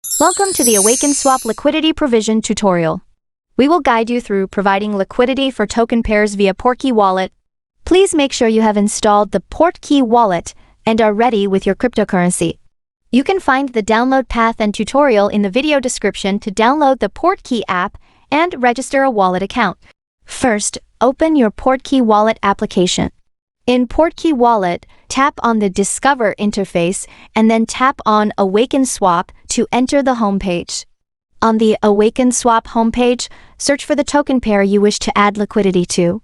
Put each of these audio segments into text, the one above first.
Welcome to the AwakenSwap Liquidity Provision tutorial. We will guide you through providing liquidity for token pairs via Portkey Wallet. Please make sure you have installed the Portkey Wallet and are ready with your cryptocurrency. You can find the download path and tutorial in the video description to download the Portkey app and register a wallet account. First, open your Portkey Wallet application. In Portkey Wallet, tap on the Discover interface and then tap on AwakenSwap to enter the homepage. On the AwakenSwap homepage, search for the token pair you wish to add liquidity to.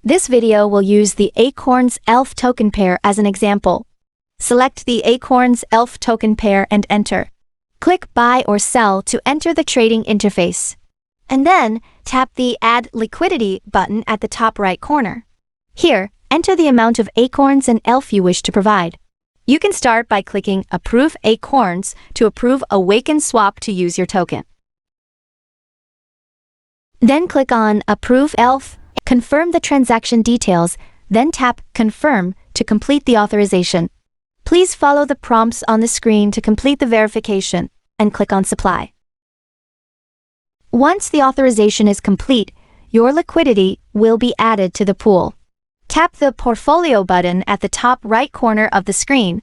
This video will use the Acorns ELF token pair as an example. Select the Acorns ELF token pair and enter. Click Buy or Sell to enter the trading interface. And then, tap the Add Liquidity button at the top right corner. Here, enter the amount of Acorns and ELF you wish to provide. You can start by clicking Approve Acorns to approve AwakenSwap to use your token. Then click on Approve ELF, confirm the transaction details, then tap Confirm to complete the authorization. Please follow the prompts on the screen to complete the verification, and click on Supply. Once the authorization is complete, your liquidity will be added to the pool. Tap the Portfolio button at the top right corner of the screen.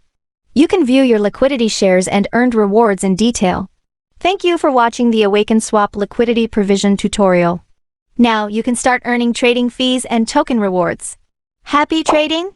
You can view your liquidity shares and earned rewards in detail. Thank you for watching the AwakenSwap Liquidity Provision tutorial. Now you can start earning trading fees and token rewards. Happy trading!